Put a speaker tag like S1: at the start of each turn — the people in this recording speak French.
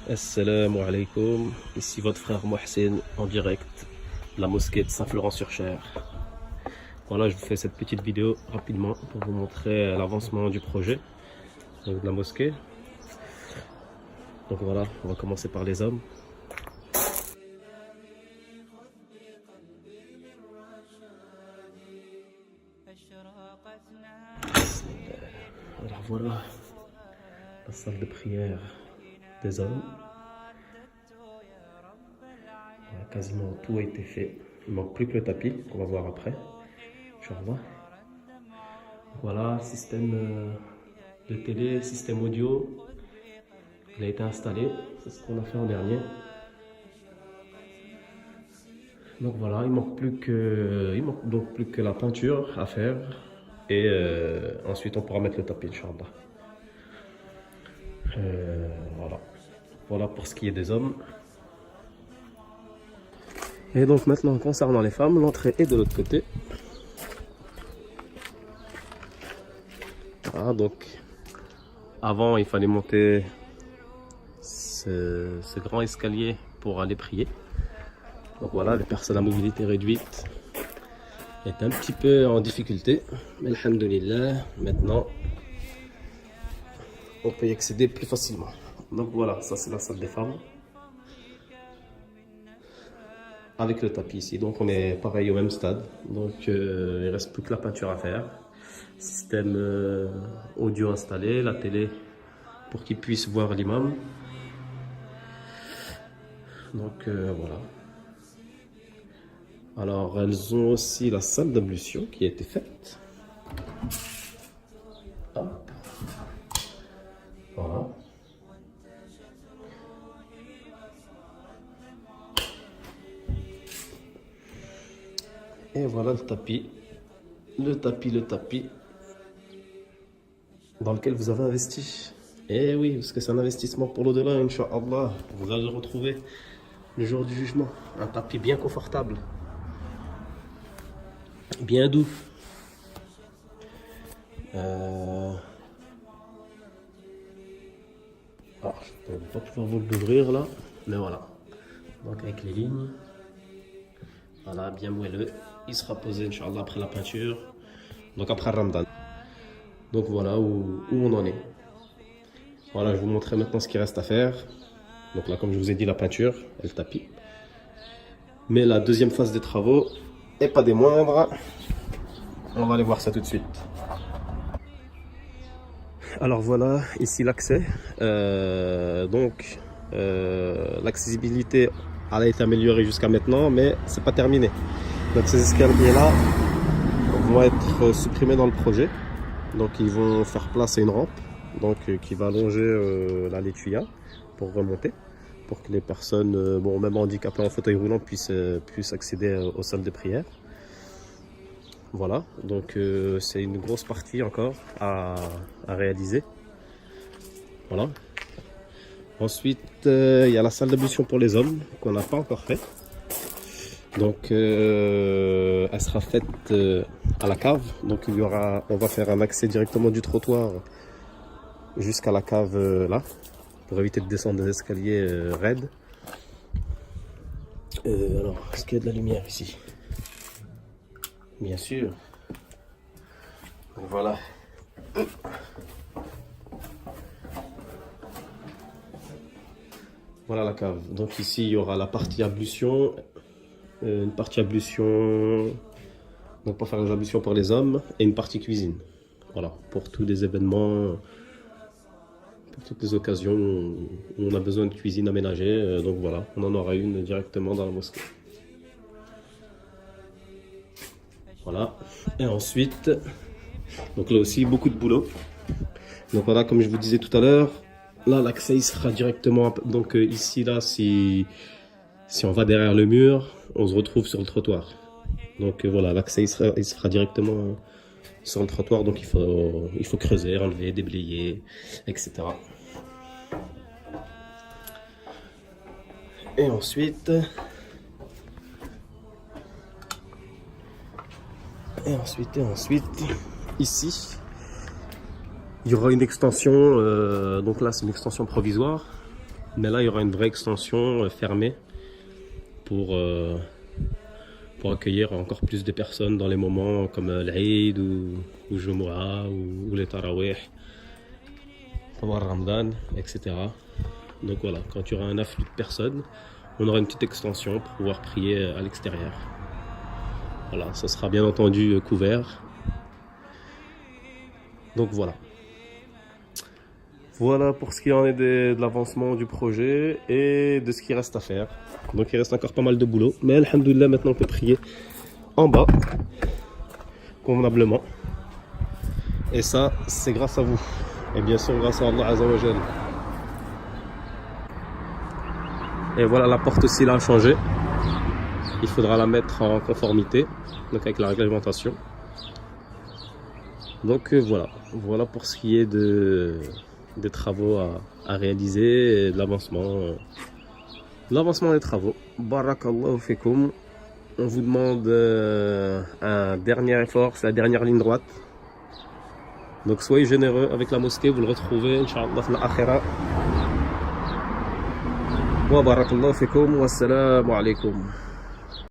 S1: Assalamu alaikum, ici votre frère Mohsen en direct de la mosquée de Saint-Florent-sur-Cher. Voilà, je vous fais cette petite vidéo rapidement pour vous montrer l'avancement du projet donc de la mosquée. Donc voilà, on va commencer par les hommes. Alors voilà la salle de prière des hommes. Voilà, quasiment tout a été fait. Il manque plus que le tapis qu'on va voir après. Inch'Allah. Voilà, système de télé, système audio. Il a été installé. C'est ce qu'on a fait en dernier. Donc voilà, il manque donc plus que la peinture à faire. Et ensuite on pourra mettre le tapis, Inch'Allah. Voilà. Voilà pour ce qui est des hommes. Et donc maintenant, concernant les femmes, l'entrée est de l'autre côté. Voilà, donc avant il fallait monter ce grand escalier pour aller prier. Donc voilà, les personnes à mobilité réduite étaient un petit peu en difficulté. Mais alhamdoulilah, maintenant on peut y accéder plus facilement. Donc voilà, ça c'est la salle des femmes. Avec le tapis ici, donc on est pareil au même stade. Donc il reste plus que la peinture à faire. Système audio installé, la télé pour qu'ils puissent voir l'imam. Donc voilà. Alors elles ont aussi la salle d'ablution qui a été faite. Hop. Voilà. Et voilà le tapis dans lequel vous avez investi. Et oui, parce que c'est un investissement pour l'au-delà, Inch'Allah. Vous allez le retrouver le jour du jugement. Un tapis bien confortable, bien doux. Alors, je ne vais pas pouvoir vous l'ouvrir là, mais voilà. Donc avec les lignes, voilà, bien moelleux. Il sera posé, Inch'Allah, après la peinture, donc après Ramadan. Donc voilà où on en est. Voilà, je vous montrerai maintenant ce qui reste à faire. Donc là, comme je vous ai dit, la peinture et le tapis. Mais la deuxième phase des travaux, et pas des moindres, on va aller voir ça tout de suite. Alors voilà, ici l'accès. L'accessibilité a été améliorée jusqu'à maintenant, mais c'est pas terminé. Donc ces escaliers-là vont être supprimés dans le projet. Donc ils vont faire place à une rampe donc, qui va allonger la laituia pour remonter, pour que les personnes, même handicapées en fauteuil roulant, puissent accéder aux salles de prière. Voilà, donc c'est une grosse partie encore à réaliser. Voilà. Ensuite, il y a la salle d'ablution pour les hommes qu'on n'a pas encore fait. Donc elle sera faite à la cave. Donc on va faire un accès directement du trottoir jusqu'à la cave là, pour éviter de descendre des escaliers raides. Alors, est-ce qu'il y a de la lumière ici? Bien sûr. Donc voilà. Voilà la cave. Donc ici il y aura la partie ablution, une partie ablution donc pour faire les ablutions pour les hommes et une partie cuisine. Voilà, pour tous les événements, pour toutes les occasions où on a besoin de cuisine aménagée. Donc voilà, on en aura une directement dans la mosquée. Voilà, et ensuite, donc là aussi beaucoup de boulot. Donc voilà, comme je vous disais tout à l'heure, là l'accès il sera directement, donc ici là, si on va derrière le mur, on se retrouve sur le trottoir. Donc voilà, l'accès il sera directement sur le trottoir, donc il faut creuser, enlever, déblayer, etc. Et ensuite, ici, il y aura une extension, donc là c'est une extension provisoire, Mais là, il y aura une vraie extension fermée pour accueillir encore plus de personnes dans les moments comme l'Aïd ou Jumu'ah ou les Tarawih, pendant le Ramadan, etc. Donc voilà, quand il y aura un afflux de personnes, on aura une petite extension pour pouvoir prier à l'extérieur. Voilà, ça sera bien entendu couvert. Donc voilà. Voilà pour ce qui en est de l'avancement du projet et de ce qui reste à faire. Donc il reste encore pas mal de boulot. Mais alhamdoulilah, maintenant on peut prier en bas, convenablement. Et ça, c'est grâce à vous. Et bien sûr grâce à Allah Azza wa Jal. Et voilà, la porte aussi là a changé. Il faudra la mettre en conformité, donc avec la réglementation. Donc voilà. Voilà pour ce qui est des travaux à réaliser et de l'avancement des travaux. Barakallahu fikum. On vous demande un dernier effort, c'est la dernière ligne droite. Donc soyez généreux avec la mosquée, vous le retrouvez Inch'Allah في الآخرة. Wa barakallahu fikum wa assalamu alaikum.